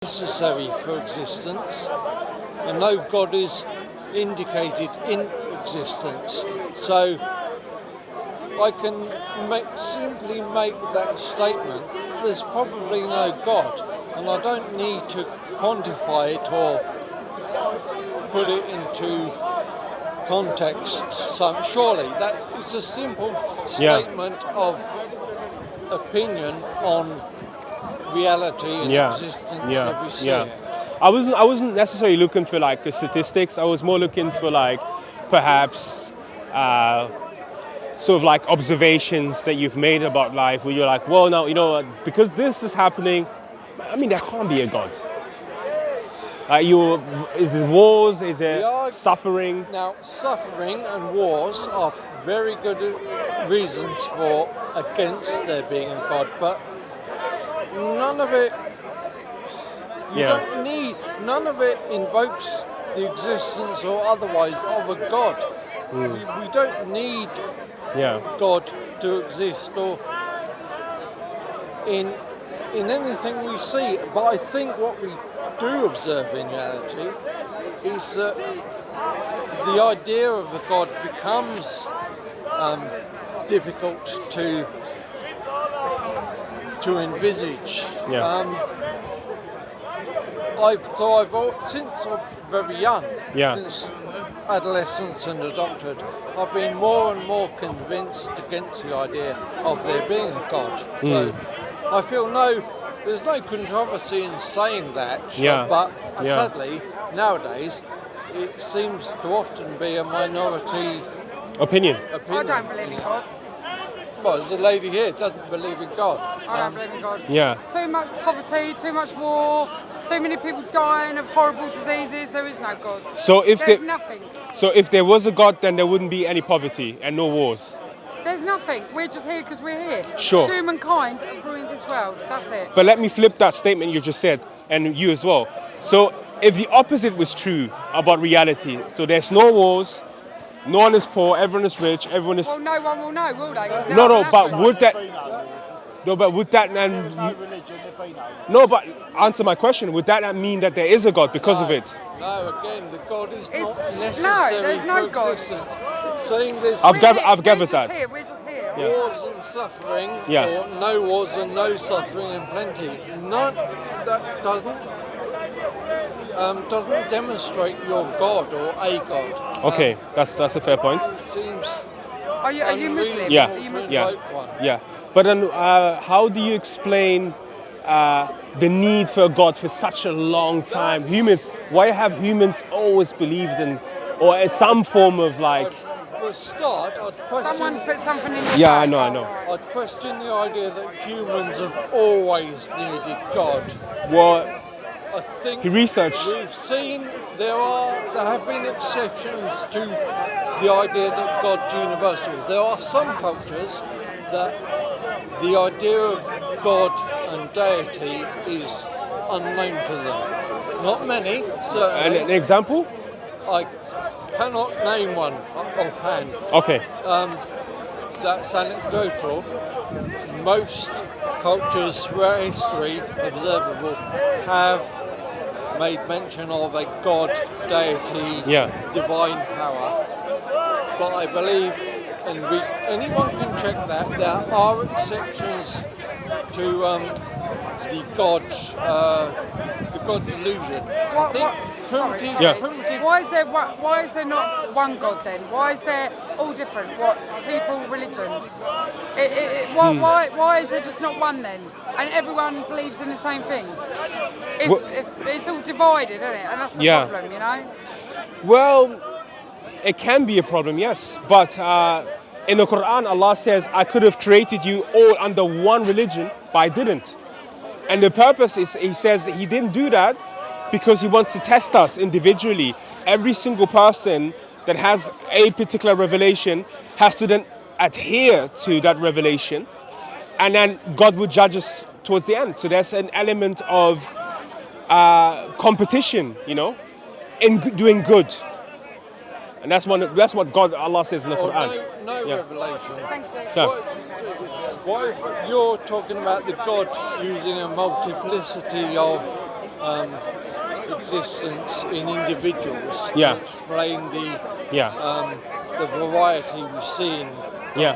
necessary for existence, and no God is indicated in existence. So I can simply make that statement, there's probably no God, and I don't need to quantify it or put it into context. So surely that is a simple statement of opinion on reality and existence as we see it. I wasn't necessarily looking for like the statistics. I was more looking for like perhaps sort of like observations that you've made about life where you're like, well, now, because this is happening, I mean, there can't be a God. Like is it wars? Is it suffering? Now, suffering and wars are very good reasons against there being a God, but none of it. None of it invokes the existence or otherwise of a God. We don't need God to exist or in anything we see. But I think what we do observe in reality is that the idea of a God becomes difficult to envisage. Since I'm very young, since adolescence and adulthood, I've been more and more convinced against the idea of there being a God. So I feel there's no controversy in saying that, but sadly, nowadays, it seems to often be a minority opinion. I don't believe in God. Well, there's a lady here doesn't believe in God. I don't believe in God. Yeah. Too much poverty, too much war, too many people dying of horrible diseases. There is no God. There's nothing. So if there was a God, then there wouldn't be any poverty and no wars. There's nothing. We're just here because we're here. Sure. Humankind have ruined this world. That's it. But let me flip that statement you just said, and you as well. So if the opposite was true about reality, so there's no wars, no one is poor, everyone is rich, everyone is... Well, no one will know, will they? But would that... No, but would that then... No, but answer my question. Would that mean that there is a God because of it? No, again, the God is not necessary there's no for existence. Saying this... I've gathered that. We're just here. Wars and suffering, or no wars and no suffering and plenty. None that doesn't demonstrate your God or a God. Okay, that's a fair point. It seems. Are you Muslim? Yeah, Are you Muslim? yeah. But then, how do you explain the need for a God for such a long time? Why have humans always believed in, or some form of like? For a start, I'd question. Someone's put something in your Yeah, bag. I know. I'd question the idea that humans have always needed God. Well, I think research. We've seen there have been exceptions to the idea that God's universal. There are some cultures that the idea of God and deity is unknown to them. Not many, certainly. An example? I cannot name one offhand. Okay. That's anecdotal. Most cultures throughout history observable have made mention of a God, deity, divine power. But I believe, and anyone can check that, there are exceptions to the God delusion. Primitive. Why is there not one God then? Why is there all different? What people, religion? Why is there just not one then? And everyone believes in the same thing. If it's all divided, isn't it? And that's the problem, Well, it can be a problem, yes. But in the Quran, Allah says, I could have created you all under one religion, but I didn't. And the purpose is, he says he didn't do that because he wants to test us individually. Every single person that has a particular revelation has to then adhere to that revelation. And then God will judge us towards the end. So there's an element of competition, in doing good. And that's what Allah says in the Quran. No revelation. Thanks, Dave. What if you're talking about the God using a multiplicity of existence in individuals Yeah. to explain Yeah. the variety we see in Yeah.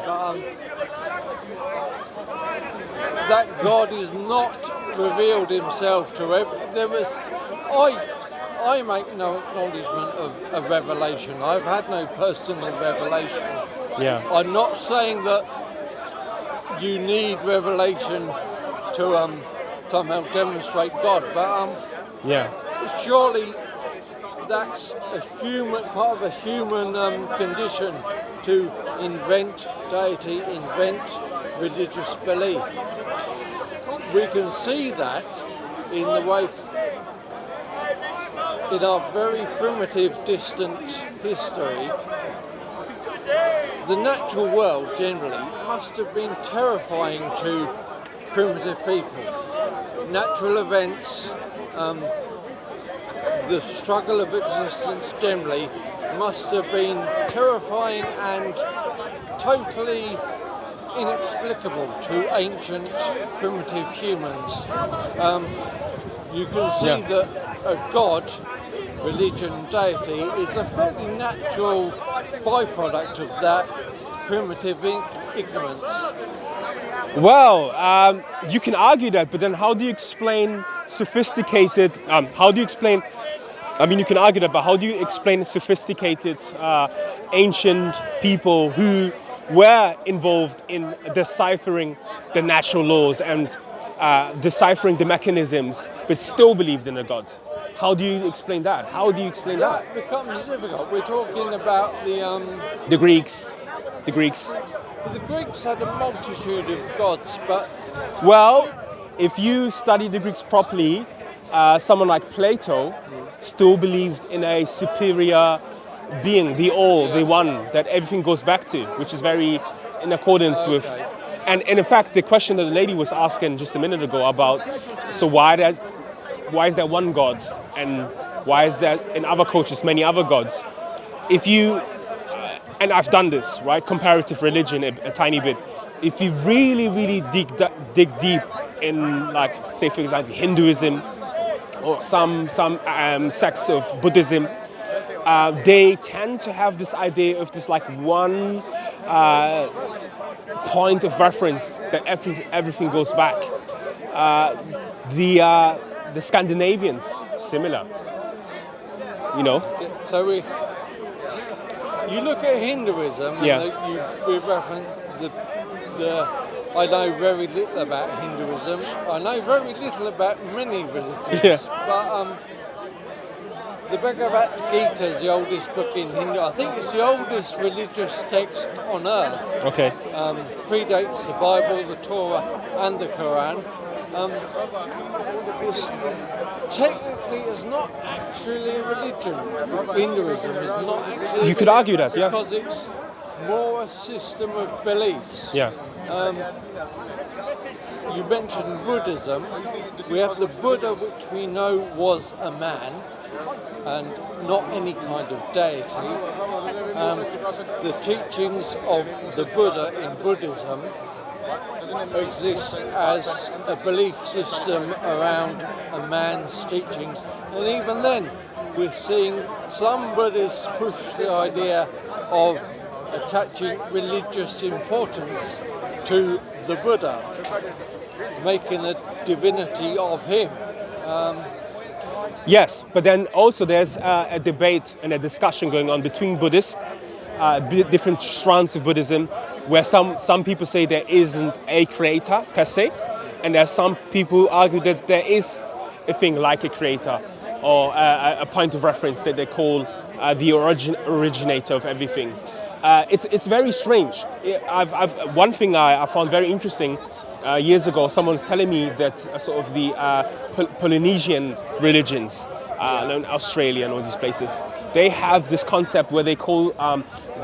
that God is not revealed himself to everyone. I make no acknowledgement of a revelation. I've had no personal revelation. Yeah. I'm not saying that you need revelation to somehow demonstrate God, but Yeah. surely that's a human part of a human condition to invent deity, invent religious belief. We can see that in the way, in our very primitive, distant history, the natural world generally must have been terrifying to primitive people. Natural events, the struggle of existence generally must have been terrifying and totally inexplicable to ancient primitive humans. You can see that a god, religion, deity is a fairly natural byproduct of that primitive ignorance. Well, you can argue that, but then how do you explain sophisticated? How do you explain? I mean, you can argue that, but how do you explain sophisticated ancient people who were involved in deciphering the natural laws and deciphering the mechanisms, but still believed in a god? How do you explain that? How do you explain that? That becomes difficult. We're talking about The Greeks. The Greeks. the Greeks had a multitude of gods, but Well, if you study the Greeks properly, someone like Plato still believed in a superior being, the all, the one that everything goes back to, which is very in accordance with. And in fact, the question that the lady was asking just a minute ago about, so why is there one God, and why is there in other cultures many other gods? If you, and I've done this, right, comparative religion a tiny bit. If you really, really dig deep in, like, say for example, Hinduism or some sects of Buddhism, they tend to have this idea of this like one point of reference that everything goes back. The Scandinavians, similar, you know. so you look at Hinduism, Yeah. and we reference the. I know very little about Hinduism. I know very little about many religions. Yeah. But the Bhagavad Gita is the oldest book in Hindu. I think it's the oldest religious text on earth. Okay. Predates the Bible, the Torah, and the Quran. Technically, it's not actually a religion. Hinduism is not actually. You could argue that, yeah. Because it's more a system of beliefs. Yeah. You mentioned Buddhism. We have the Buddha, which we know was a man and not any kind of deity. The teachings of the Buddha in Buddhism exist as a belief system around a man's teachings. And even then, we're seeing some Buddhists push the idea of attaching religious importance to the Buddha, making a divinity of him. Yes, but then also there's a debate and a discussion going on between Buddhists, different strands of Buddhism, where some people say there isn't a creator per se, and there's some people who argue that there is a thing like a creator or a point of reference that they call the originator of everything. It's very strange. One thing I found very interesting years ago, someone was telling me that sort of the Polynesian religions, Australia and all these places, they have this concept where they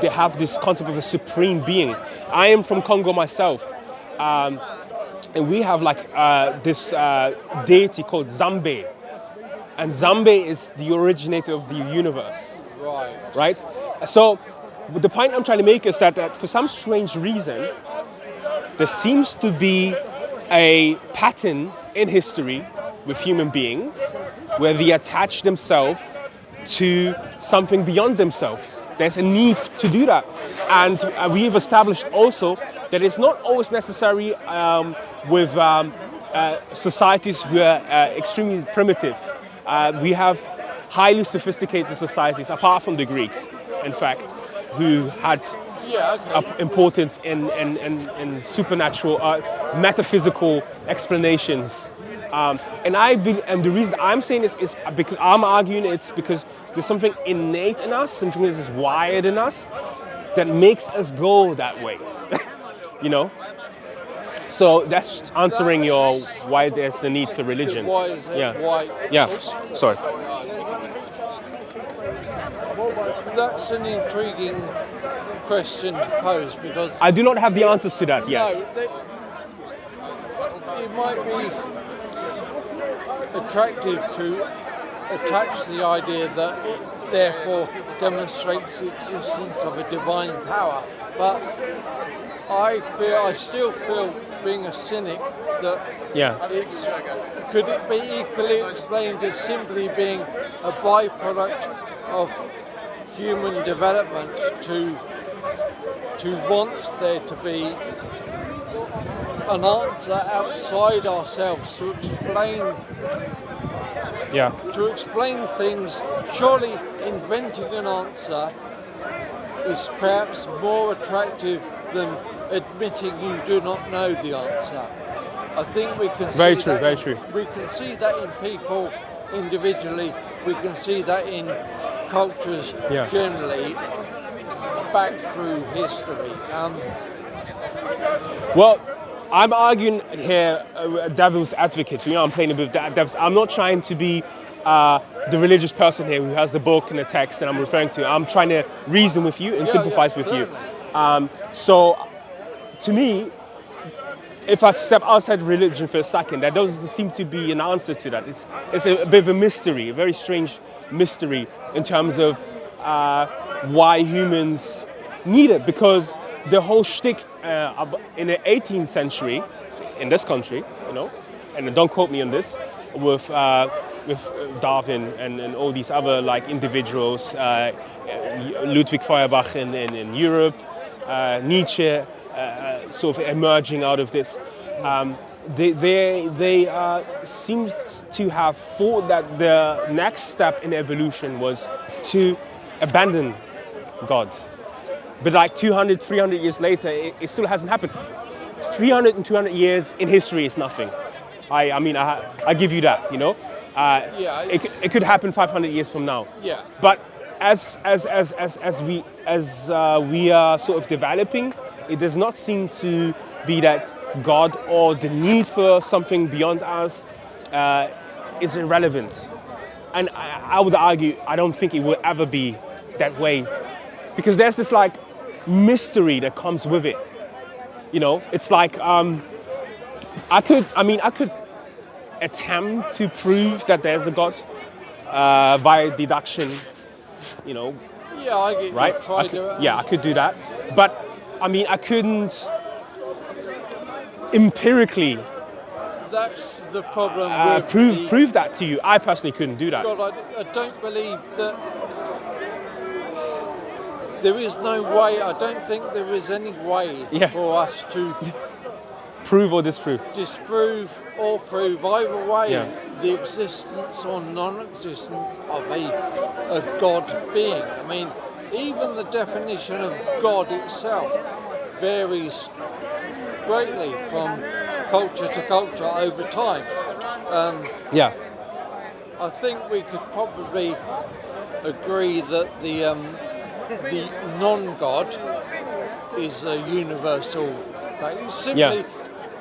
have this concept of a supreme being. I am from Congo myself, and we have like this deity called Zambe, and Zambe is the originator of the universe. Right. So the point I'm trying to make is that for some strange reason, there seems to be a pattern in history with human beings where they attach themselves to something beyond themselves. There's a need to do that. And we've established also that it's not always necessary with societies who are extremely primitive. We have highly sophisticated societies, apart from the Greeks, in fact, who had importance in supernatural, metaphysical explanations. And the reason I'm saying this is because I'm arguing it's because there's something innate in us, something that is wired in us that makes us go that way. You know? So that's answering your why there's a need for religion. Why is it? Yeah. Why? Yeah. Sorry. That's an intriguing question to pose because I do not have the answers to that yet. no, it might be attractive to attach the idea that it therefore demonstrates the existence of a divine power, but I still feel, being a cynic, that could it be equally explained as simply being a byproduct of human development to want there to be an answer outside ourselves to explain things. Surely inventing an answer is perhaps more attractive than admitting you do not know the answer. I think we can very true. We can see that in people individually. We can see that in cultures generally, back through history. Well, I'm arguing here, devil's advocate. You know, I'm playing a bit of devil's. I'm not trying to be the religious person here who has the book and the text that I'm referring to. I'm trying to reason with you and sympathize with you. So, to me, if I step outside religion for a second, there doesn't seem to be an answer to that. It's a bit of a mystery, a very strange mystery in terms of why humans need it. Because the whole shtick in the 18th century, in this country, you know, and don't quote me on this, with Darwin and all these other like individuals, Ludwig Feuerbach in Europe, Nietzsche, sort of emerging out of this. They seem to have thought that the next step in evolution was to abandon God. But like 200, 300 years later, it still hasn't happened. 300 and 200 years in history is nothing. I mean, I give you that, you know? It could happen 500 years from now. Yeah. But as we are sort of developing, it does not seem to be that God or the need for something beyond us is irrelevant. And I would argue, I don't think it will ever be that way, because there's this like mystery that comes with it. You know, it's like I could attempt to prove that there's a God via deduction. You know, I get right? I could do that, but I mean, I couldn't empirically. That's the problem. Prove that to you. I personally couldn't do that. God, I don't believe that. There is no way. I don't think there is any way for us to prove or disprove. Disprove or prove either way the existence or non-existence of a God being. I mean, even the definition of God itself varies greatly from culture to culture over time. I think we could probably agree that the non-God is a universal fact. It's simply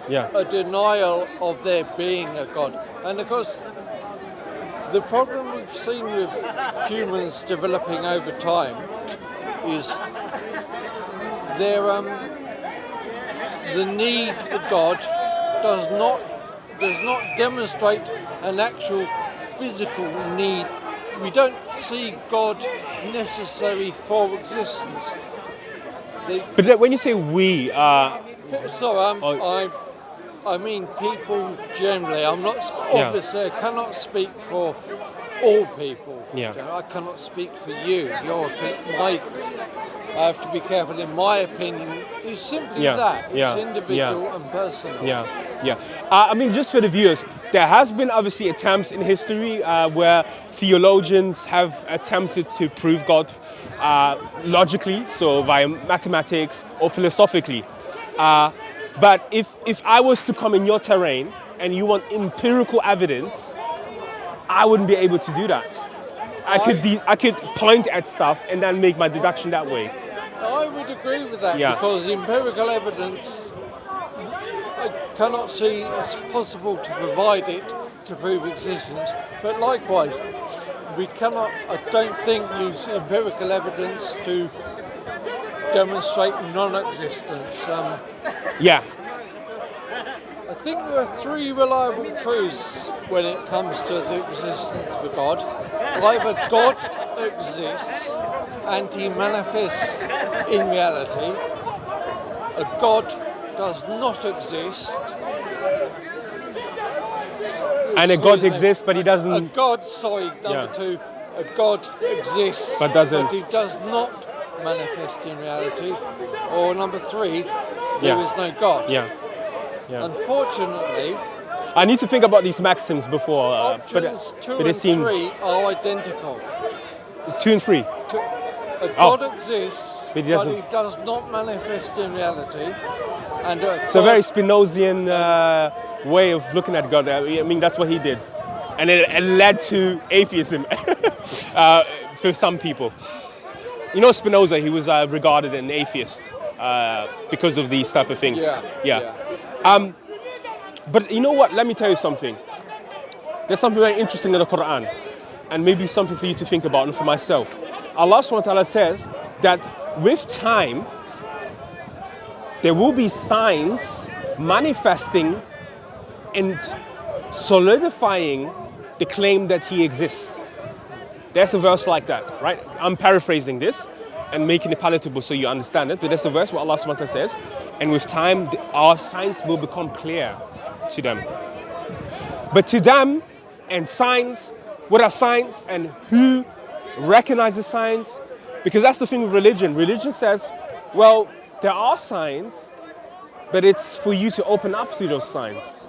a denial of there being a God. And of course, the problem we've seen with humans developing over time is the need for God does not demonstrate an actual physical need. We don't see God necessary for But when you say we, so I mean people generally. I'm not Yeah. obviously I cannot speak for all people. Yeah. I cannot speak for you. I have to be careful. In my opinion, is simply Yeah. that it's Yeah. individual and personal. Yeah, yeah. I mean, just for the viewers, there has been obviously attempts in history where theologians have attempted to prove God logically, so via mathematics or philosophically. But if I was to come in your terrain and you want empirical evidence, I wouldn't be able to do that. I could point at stuff and then make my deduction that way. I would agree with that Yeah. because empirical evidence, I cannot see it's possible to provide it to prove existence. But likewise, we cannot, I don't think, use empirical evidence to demonstrate non-existence. Yeah, I think there are three reliable truths when it comes to the existence of God. Either God exists and he manifests in reality, a God does not exist, and a God exists, but he doesn't. a God, sorry, number Yeah. two, a God exists, But doesn't. but he does not manifest in reality. Or number three, there Yeah. is no God. Yeah, yeah. Unfortunately, I need to think about these maxims before, options two but they and seem three are identical. 2 and 3. A God exists, But but he doesn't. he does not manifest in reality. And It's a very Spinozian way of looking at God. I mean, that's what he did, and it led to atheism for some people. You know, Spinoza, he was regarded an atheist because of these type of things. Yeah. But you know what? Let me tell you something. There's something very interesting in the Quran, and maybe something for you to think about and for myself. Allah subhanahu wa ta'ala says that with time, there will be signs manifesting and solidifying the claim that he exists. There's a verse like that, right? I'm paraphrasing this and making it palatable so you understand it, but there's a verse where Allah subhanahu wa ta'ala says, and with time, our signs will become clear to them. But to them and signs, what are signs and who recognizes signs? Because that's the thing with religion. Religion says, well, there are signs, but it's for you to open up to those signs.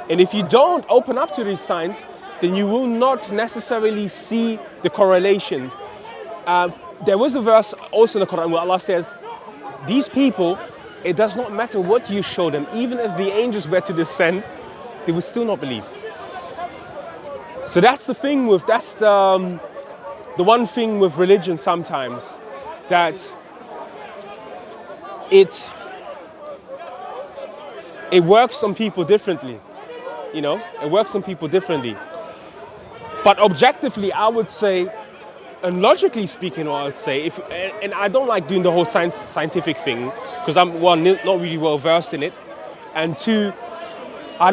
And if you don't open up to these signs, then you will not necessarily see the correlation. There was a verse also in the Quran where Allah says, these people, it does not matter what you show them, even if the angels were to descend, they would still not believe. So that's the thing with, that's the one thing with religion sometimes, that it works on people differently, you know, it works on people differently. But objectively, I would say, and logically speaking, I would say, and I don't like doing the whole scientific thing, because I'm, one, not really well versed in it, and two, I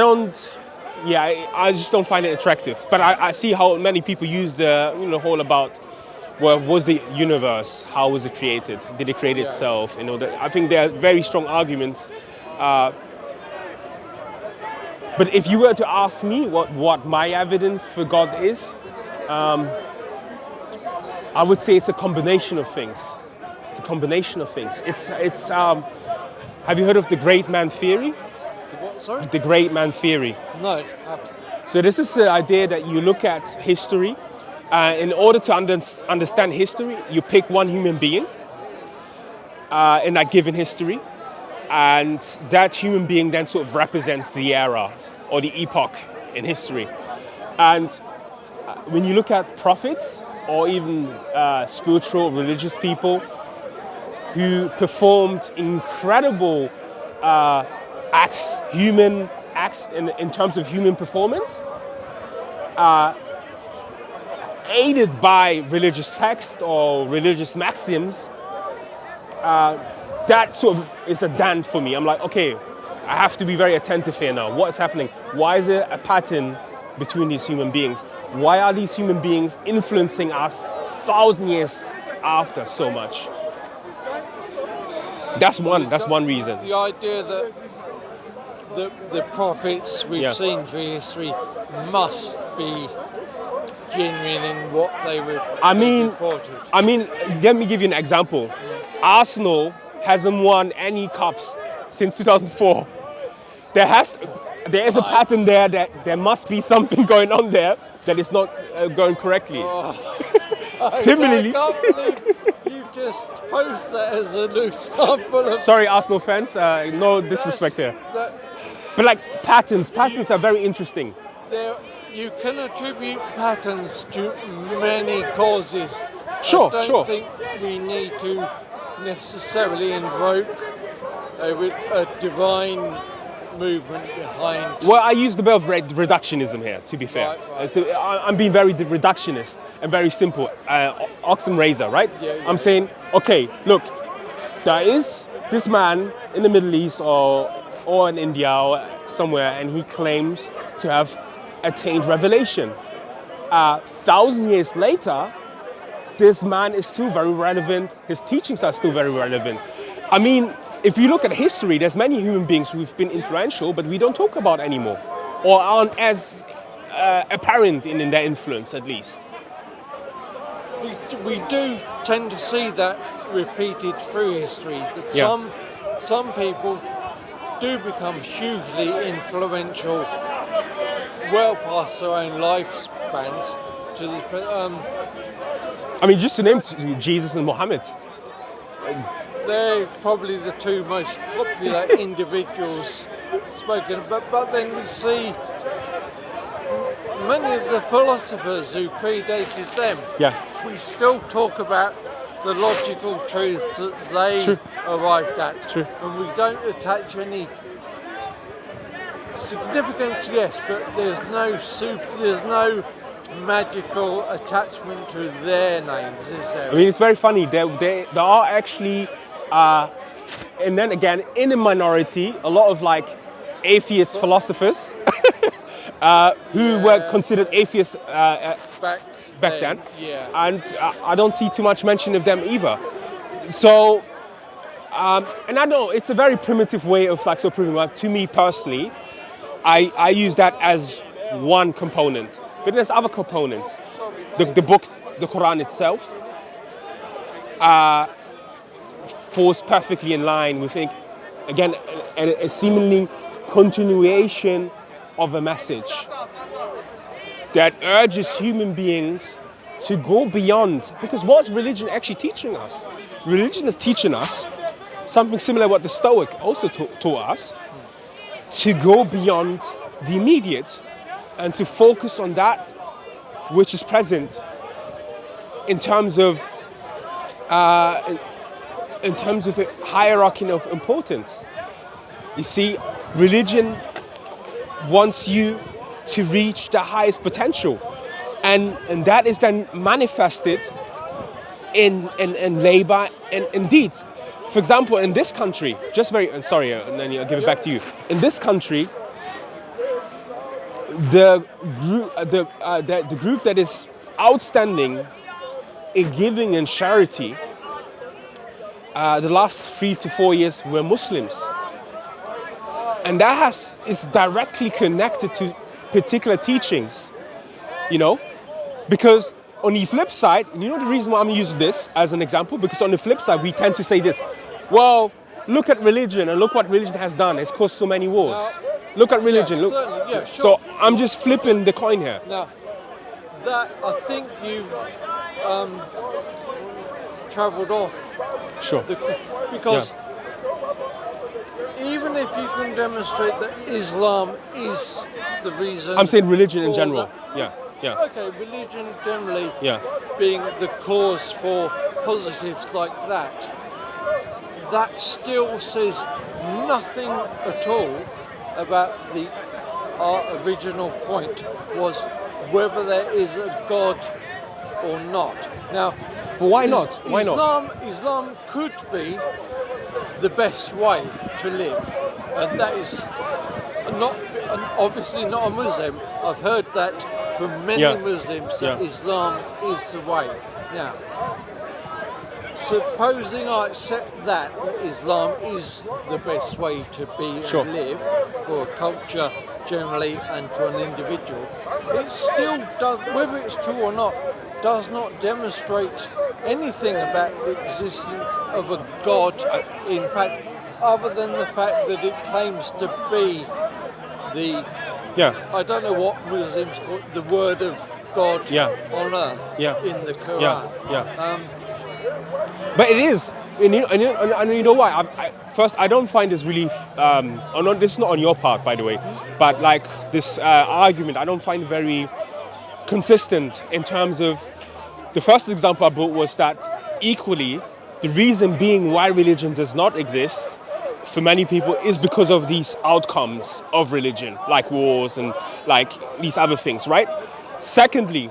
just don't find it attractive. But I see how many people use the whole about, well, was the universe, how was it created? Did it create itself? You know, I think there are very strong arguments. But if you were to ask me what my evidence for God is, I would say it's a combination of things. It's a combination of things. Have you heard of the great man theory? What, sorry? The great man theory. No. So this is the idea that you look at history. In order to understand history, you pick one human being in that given history, and that human being then sort of represents the era or the epoch in history. And when you look at prophets or even spiritual, religious people who performed incredible acts, human acts in terms of human performance, aided by religious text or religious maxims, that sort of is a dent for me. I'm like, okay, I have to be very attentive here now. What's happening? Why is there a pattern between these human beings? Why are these human beings influencing us 1,000 years after so much? That's one reason. The idea that the prophets we've seen through history must be genuine in what they were reported. I mean, let me give you an example. Arsenal hasn't won any cups since 2004. There is a pattern there that there must be something going on there that is not going correctly. Similarly, I can't believe you just posed that as an example of. Sorry, Arsenal fans, no disrespect here. But like patterns are very interesting. You can attribute patterns to many causes. Sure, I don't think we need to necessarily invoke a divine movement behind. Well, I use the bit of reductionism here, to be fair. Right. So I'm being very reductionist and very simple. Ox and razor, right? Yeah. I'm saying, okay, look, there is this man in the Middle East or in India or somewhere, and he claims to have attained revelation. 1,000 years later, this man is still very relevant. His teachings are still very relevant. I mean, if you look at history, there's many human beings who've been influential, but we don't talk about anymore, or aren't as apparent in their influence, at least. We do tend to see that repeated through history. That some people do become hugely influential, well past their own lifespans. I mean, just to name Jesus and Muhammad. They're probably the two most popular individuals spoken about, but then we see many of the philosophers who predated them. Yeah. We still talk about the logical truths that they arrived at. True. And we don't attach any significance, yes, but there's no magical attachment to their names, is there? I mean, it's very funny. There are actually, and then again, in a minority, a lot of like atheist philosophers who were considered atheists back then. Yeah. And I don't see too much mention of them either. So, and I know it's a very primitive way of like proving. Well, to me personally, I use that as one component. But there's other components. The book, the Quran itself, falls perfectly in line with, again, a seemingly continuation of a message that urges human beings to go beyond. Because what's religion actually teaching us? Religion is teaching us something similar to what the Stoic also taught us, to go beyond the immediate and to focus on that which is present in terms of a hierarchy of importance. You see, religion wants you to reach the highest potential, and that is then manifested in labor and in deeds. For example, in this country, and then I'll give it back to you. In this country, the group that is outstanding in giving and charity, the last 3 to 4 years were Muslims, and that is directly connected to particular teachings, because on the flip side, the reason why I'm using this as an example, because on the flip side we tend to say this, well, look at religion and look what religion has done. It's caused so many wars. Look at religion. Sure. So I'm just flipping the coin here. Now, that I think you've travelled off. Sure. Because even if you can demonstrate that Islam is the reason. I'm saying religion in general. Yeah. Okay, religion generally being the cause for positives like that. That still says nothing at all about our original point, was whether there is a God or not. Now, but why not? Why not? Islam could be the best way to live, and that is obviously not a Muslim. I've heard that from many Muslims that Islam is the way. Now, supposing I accept that Islam is the best way to be Sure. and live for a culture generally and for an individual, it still does, whether it's true or not, does not demonstrate anything about the existence of a God. In fact, other than the fact that it claims to be the, Yeah. I don't know what Muslims call it, the word of God Yeah. on earth Yeah. in the Quran. Yeah. But it is, and you know why? First, I don't find this really. This is not on your part, by the way, but like this argument, I don't find very consistent in terms of the first example I brought was that equally, the reason being why religion does not exist for many people is because of these outcomes of religion, like wars and like these other things, right? Secondly,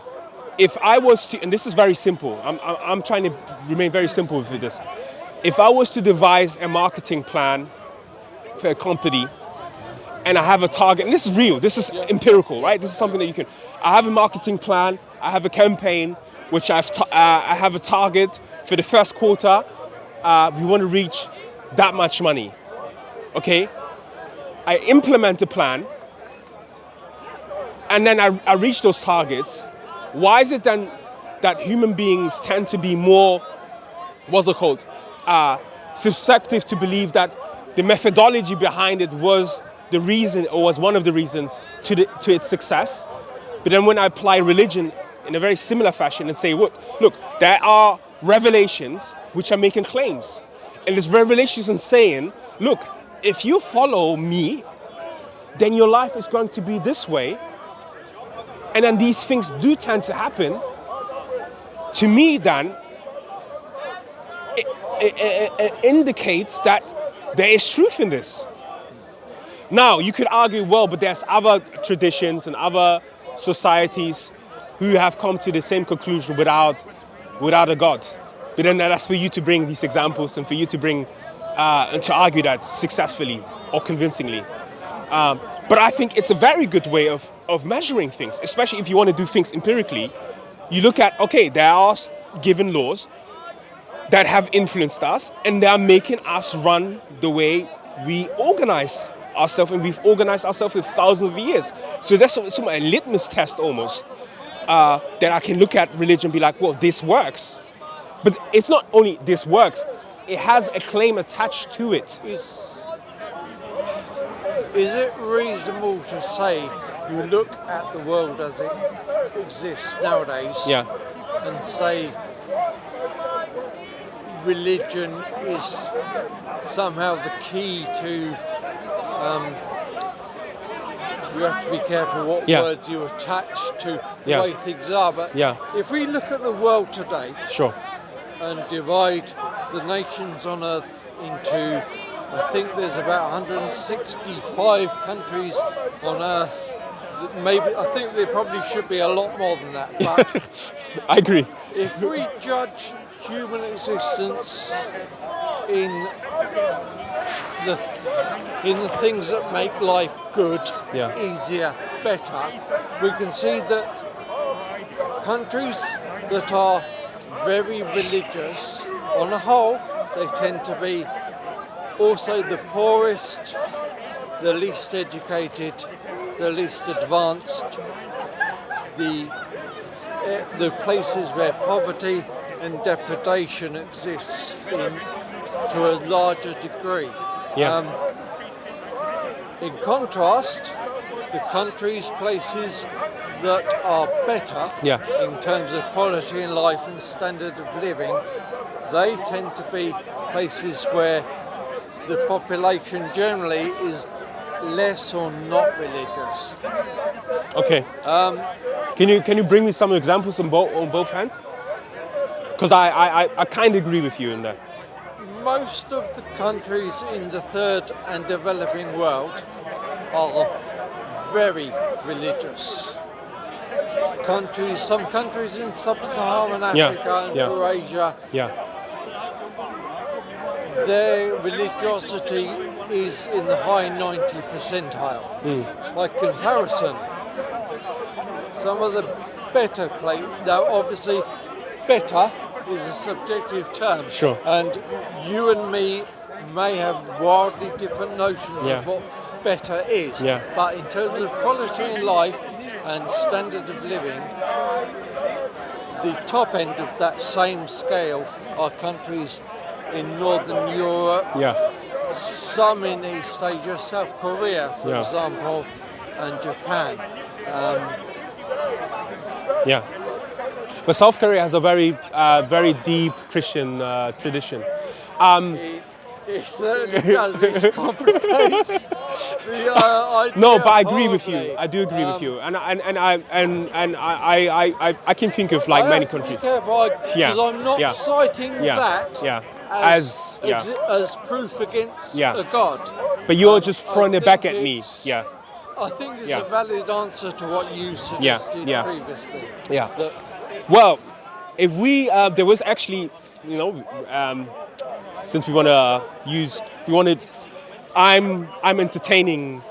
if I was to, and this is very simple, I'm trying to remain very simple with this. If I was to devise a marketing plan for a company and I have a target, and this is real, this is empirical, right? This is something that you can, I have a marketing plan, I have a campaign, which I have a target for the first quarter, we want to reach that much money, okay? I implement a plan, and then I reach those targets. Why is it then that human beings tend to be more, what's it called, susceptible to believe that the methodology behind it was the reason, or was one of the reasons to its success? But then when I apply religion in a very similar fashion and say, look, there are revelations which are making claims. And this revelation is saying, look, if you follow me, then your life is going to be this way. And then these things do tend to happen. To me, then, it indicates that there is truth in this. Now, you could argue, well, but there's other traditions and other societies who have come to the same conclusion without a God. But then that's for you to bring these examples and for you to bring and to argue that successfully or convincingly. But I think it's a very good way of measuring things, especially if you want to do things empirically. You look at, okay, there are given laws that have influenced us and they are making us run the way we organize ourselves, and we've organized ourselves for thousands of years. So that's a litmus test almost that I can look at religion and be like, well, this works. But it's not only this works, it has a claim attached to it. Is it reasonable to say you look at the world as it exists nowadays and say religion is somehow the key to, you have to be careful what words you attach to the way things are, but if we look at the world today and divide the nations on earth into, I think there's about 165 countries on earth. Maybe, I think there probably should be a lot more than that, but I agree. If we judge human existence in the things that make life good, easier, better, we can see that countries that are very religious, on the whole, they tend to be also the poorest, the least educated, the least advanced, the places where poverty and depredation exists to a larger degree. In contrast, the countries, places that are better in terms of quality in life and standard of living, they tend to be places where the population generally is less or not religious. Okay. Can you bring me some examples on both hands? Because I kind of agree with you in that. Most of the countries in the third and developing world are very religious. Some countries in sub-Saharan Africa and Eurasia, their religiosity is in the high 90 percentile. By comparison, some of the better places, now obviously better is a subjective term. Sure. And you and me may have wildly different notions Yeah. of what better is. Yeah. But in terms of quality in life and standard of living, the top end of that same scale are countries in Northern Europe, Yeah. some in East Asia, South Korea, for Yeah. example, and Japan. Yeah. But South Korea has a very deep Christian tradition. It certainly does, which complicates the idea. No, but I agree with you. horribly. I do agree with you, and I can think of like I many have to be countries. careful Yeah, because I'm not yeah, citing Yeah, that yeah. as, Yeah. as proof against Yeah. a God. But you're just throwing I it back think at me. it's- Yeah, I think it's Yeah. a valid answer to what you suggested yeah. previously. yeah. That Well, if we there was actually, since I'm entertaining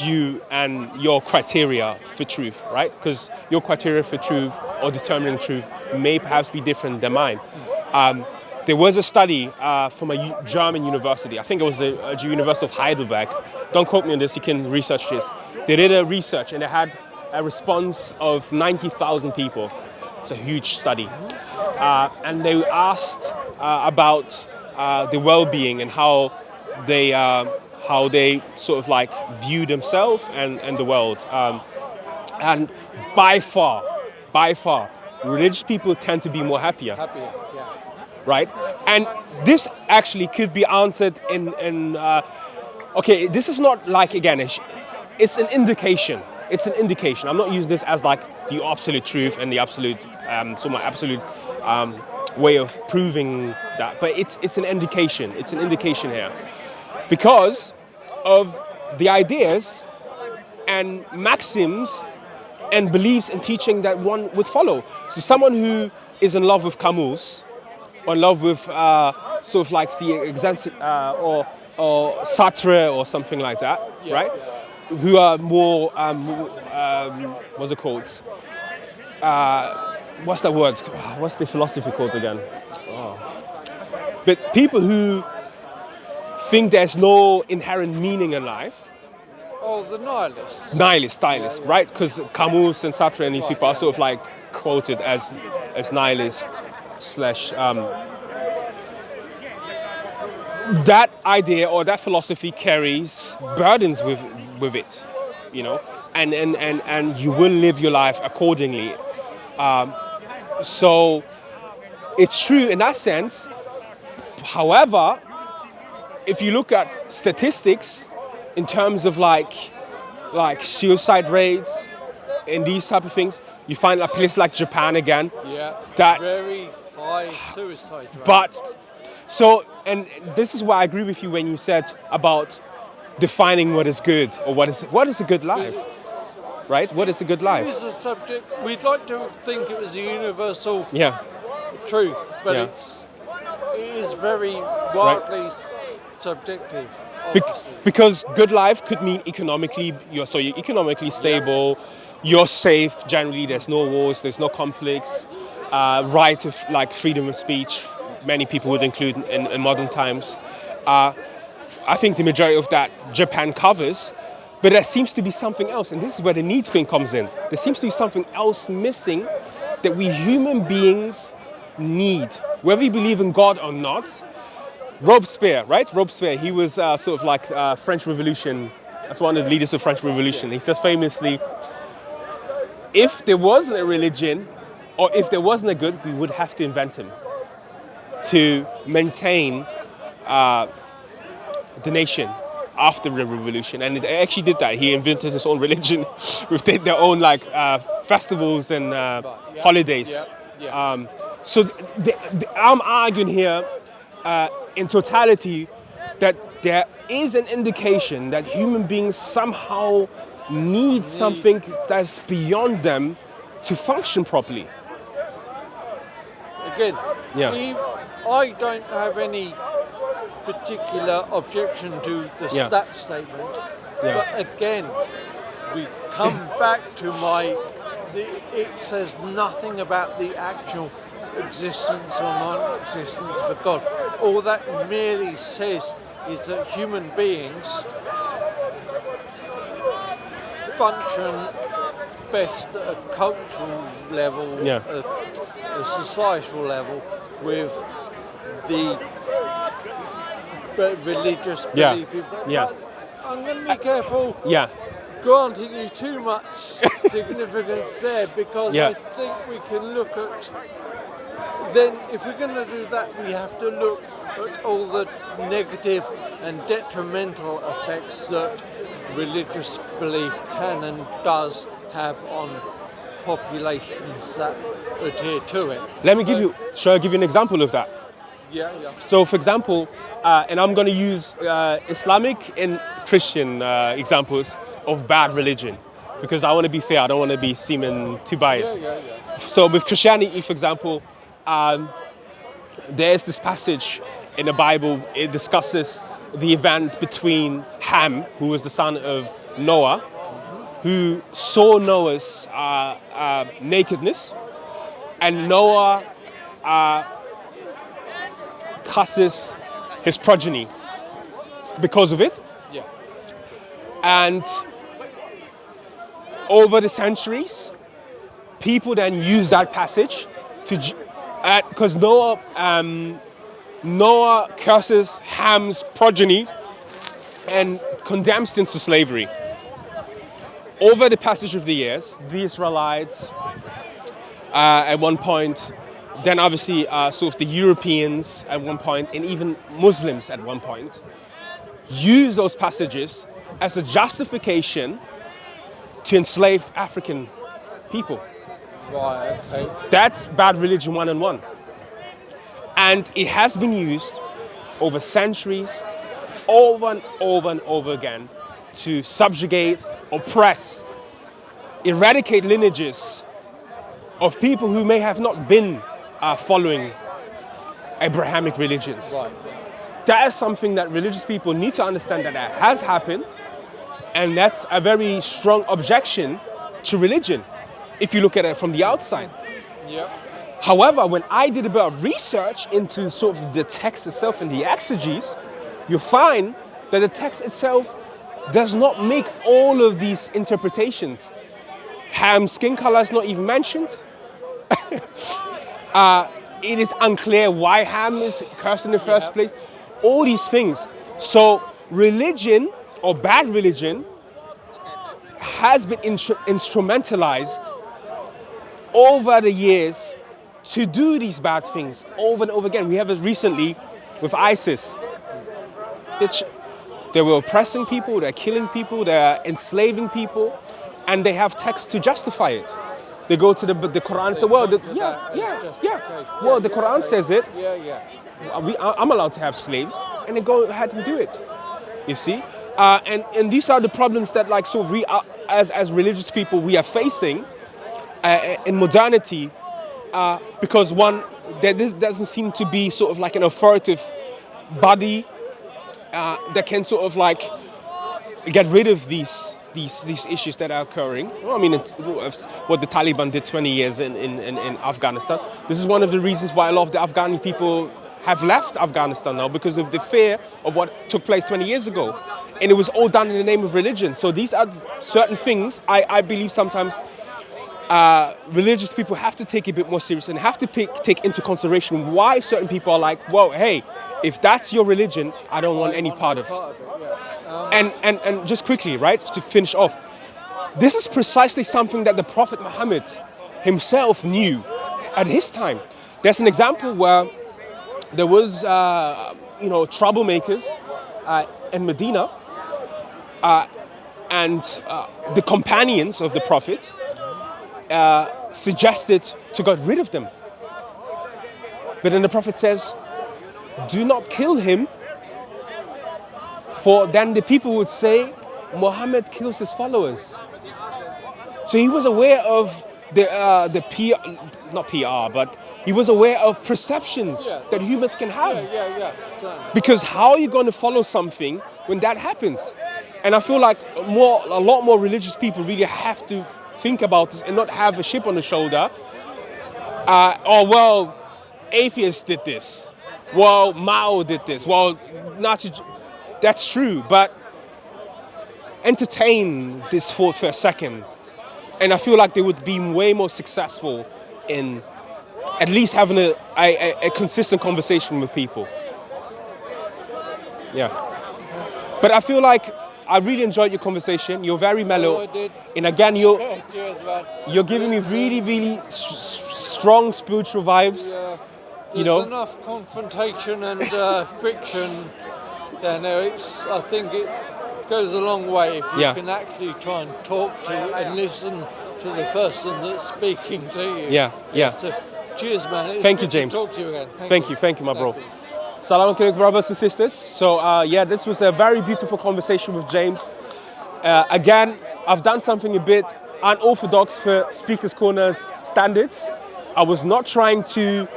you and your criteria for truth, right? Because your criteria for truth or determining truth may perhaps be different than mine. There was a study from a German university. I think it was the University of Heidelberg. Don't quote me on this. You can research this. They did a research and they had a response of 90,000 people. It's a huge study. And they asked about the well-being and how they sort of like view themselves and the world. And by far, religious people tend to be more happier. happier, yeah. Right? And this actually could be answered okay, this is not like, again, it's an indication. It's an indication. I'm not using this as like the absolute truth and the absolute, my absolute way of proving that. But it's an indication. It's an indication here. Because of the ideas and maxims and beliefs and teaching that one would follow. So someone who is in love with Camus, or in love with sort of like the or Sartre or something like that, right? Yeah. Who are more, what's it called? What's that word? What's the philosophy called again? Oh. But people who think there's no inherent meaning in life. Oh, the nihilists. Nihilist, right? Because Camus and Sartre and these people are sort of like quoted as nihilist slash that idea or that philosophy carries burdens with it, and you will live your life accordingly. So it's true in that sense. However, if you look at statistics in terms of like suicide rates and these type of things, you find a place like Japan again. Yeah. That very high suicide rate. But so, and this is why I agree with you when you said about defining what is good or what is a good life, right? What is a good life? It is a subject. We'd like to think it was a universal truth, but Yeah. it is very wildly subjective. Because good life could mean you're economically stable, you're safe. Generally, there's no wars, there's no conflicts, right of like freedom of speech. Many people would include in modern times. I think the majority of that Japan covers, but there seems to be something else, and this is where the need thing comes in. There seems to be something else missing that we human beings need, whether you believe in God or not. Robespierre, right? Robespierre, he was sort of like French Revolution. That's one of the leaders of French Revolution. He says famously, if there wasn't a religion, or if there wasn't a good, we would have to invent him to maintain the nation after the revolution. And it actually did that. He invented his own religion with their own like festivals and holidays. So I'm arguing here in totality that there is an indication that human beings somehow need something that's beyond them to function properly. Again, I don't have any particular objection to that statement, but again, we come back to it says nothing about the actual existence or non-existence of God. All that merely says is that human beings function best at a cultural level, a societal level, with the religious belief. But I'm going to be careful granting you too much significance there, because I think we can look at, then if we're going to do that, we have to look at all the negative and detrimental effects that religious belief can and does have on populations that adhere to it. Shall I give you an example of that? Yeah. So, for example, and I'm going to use Islamic and Christian examples of bad religion, because I want to be fair. I don't want to be seeming too biased. So, with Christianity, for example, there's this passage in the Bible. It discusses the event between Ham, who was the son of Noah, who saw Noah's nakedness, and Noah curses his progeny because of it. Yeah. And over the centuries, people then use that passage to, because Noah curses Ham's progeny and condemns them to slavery. Over the passage of the years, the Israelites, at one point, then obviously sort of the Europeans at one point, and even Muslims at one point, use those passages as a justification to enslave African people. Right, okay. That's bad religion 101. And it has been used over centuries, over and over and over again, to subjugate, oppress, eradicate lineages of people who may have not been following Abrahamic religions. Right. That is something that religious people need to understand, that has happened, and that's a very strong objection to religion if you look at it from the outside. Yeah. However, when I did a bit of research into sort of the text itself and the exegesis, you find that the text itself does not make all of these interpretations. Ham's skin color is not even mentioned. It is unclear why Ham is cursed in the first place. All these things. So religion, or bad religion, has been instrumentalized over the years to do these bad things over and over again. We have it recently with ISIS. They were oppressing people, they're killing people, they're enslaving people, and they have text to justify it. They go to the Quran and say, well, the Quran says it. I'm allowed to have slaves, and they go ahead and do it. You see? And these are the problems that, like, sort of as religious people we are facing in modernity, because this doesn't seem to be sort of like an authoritative body that can sort of like get rid of these issues that are occurring. Well, I mean, it's what the Taliban did 20 years in Afghanistan. This is one of the reasons why a lot of the Afghani people have left Afghanistan now, because of the fear of what took place 20 years ago. And it was all done in the name of religion. So these are certain things I believe sometimes religious people have to take a bit more serious and have to take into consideration why certain people are like, well, hey, if that's your religion, I don't want any part of it. And just quickly, right, to finish off, this is precisely something that the Prophet Muhammad himself knew at his time. There's an example where there was, troublemakers in Medina, and the companions of the Prophet suggested to get rid of them. But then the Prophet says, do not kill him, for then the people would say, Muhammad kills his followers. So he was aware of the PR, not PR, but he was aware of perceptions that humans can have. Because how are you going to follow something when that happens? And I feel like a lot more religious people really have to think about this and not have a chip on the shoulder. atheists did this. Well, Mao did this. Well, Nazi, that's true, but entertain this thought for a second. And I feel like they would be way more successful in at least having a consistent conversation with people. Yeah. But I feel like I really enjoyed your conversation. You're very mellow. Oh, I did. And again, Cheers, man. you're giving me really, really strong spiritual vibes. Yeah. You There's know? enough confrontation and friction down there. I think it goes a long way if you Yeah. can actually try and talk to and listen to the person that's speaking to you. Yeah. So, cheers, man. It's Thank you, good to James. talk to you again. Thank you, my bro. Salam alaikum, brothers and sisters. So, this was a very beautiful conversation with James. Again, I've done something a bit unorthodox for Speaker's Corner's standards. I was not trying to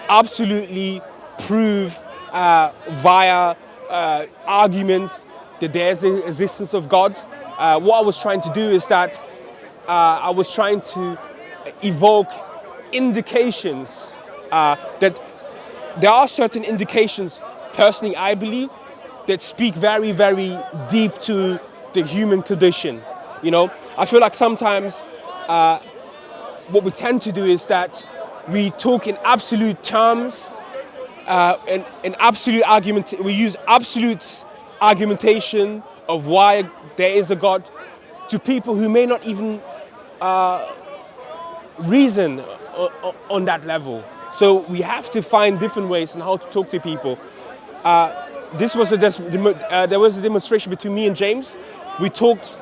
absolutely prove via arguments that there's the existence of God. What I was trying to do is that I was trying to evoke indications that there are certain indications, personally I believe, that speak very, very deep to the human condition. You know, I feel like sometimes what we tend to do is that we talk in absolute terms, in absolute argument. We use absolute argumentation of why there is a God to people who may not even reason on that level. So we have to find different ways on how to talk to people. There was a demonstration between me and James. We talked.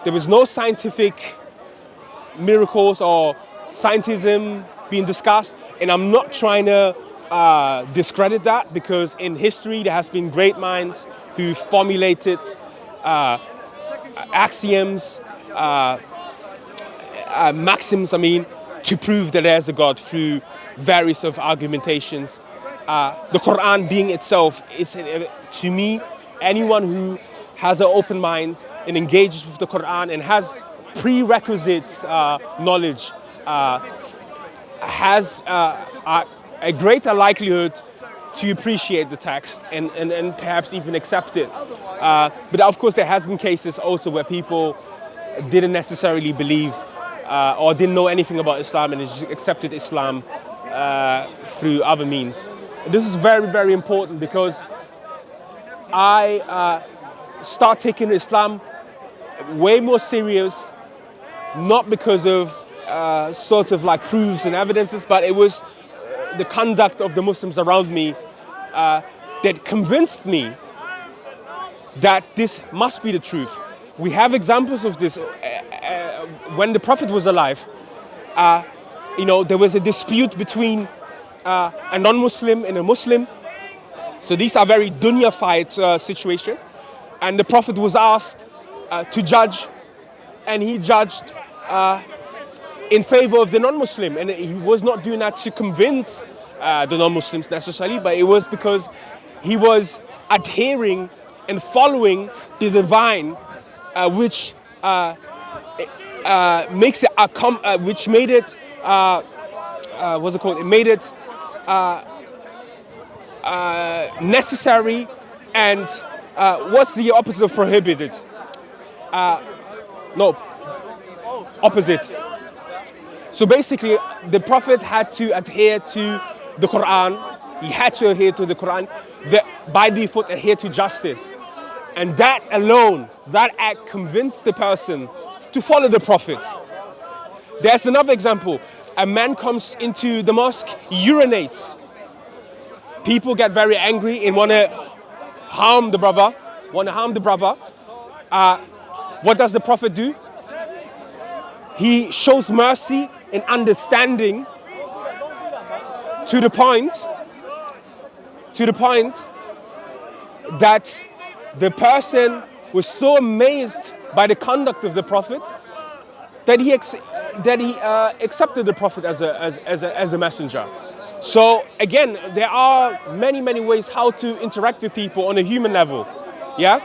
There was no scientific miracles or scientism being discussed, and I'm not trying to discredit that, because in history there has been great minds who formulated axioms, maxims, to prove that there's a God through various of argumentations. The Quran being itself is, to me, anyone who has an open mind and engages with the Quran and has prerequisite knowledge has a greater likelihood to appreciate the text and perhaps even accept it. But of course there has been cases also where people didn't necessarily believe or didn't know anything about Islam and just accepted Islam through other means. This is very, very important, because I start taking Islam way more serious, not because of sort of like proofs and evidences, but it was the conduct of the Muslims around me that convinced me that this must be the truth. We have examples of this. When the Prophet was alive, there was a dispute between a non-Muslim and a Muslim. So these are very dunya-fied situation. And the Prophet was asked to judge, and he judged in favor of the non-Muslim. And he was not doing that to convince the non-Muslims necessarily, but it was because he was adhering and following the divine, which makes it which made it what's it called? It made it necessary, and what's the opposite of prohibited? No, opposite. So basically, the Prophet had to adhere to the Quran. He had to adhere to the Quran. By default, adhere to justice. And that alone, that act convinced the person to follow the Prophet. There's another example. A man comes into the mosque, urinates. People get very angry and want to harm the brother. What does the Prophet do? He shows mercy and understanding to the point that the person was so amazed by the conduct of the Prophet that he accepted the Prophet as a messenger. So again, there are many, many ways how to interact with people on a human level. Yeah?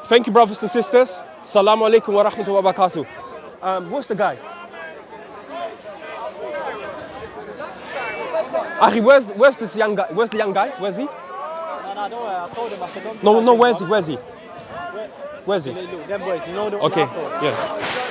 Thank you, brothers and sisters. Assalamu alaikum wa rahmatullahi wa barakatuh. What's the guy? Akhi, where's this young guy? Where's the young guy? Where's he? No, don't worry. I told him. I said, don't. No, where's he? Where's he? Look, them boys. You know the one. Okay, I thought. yeah.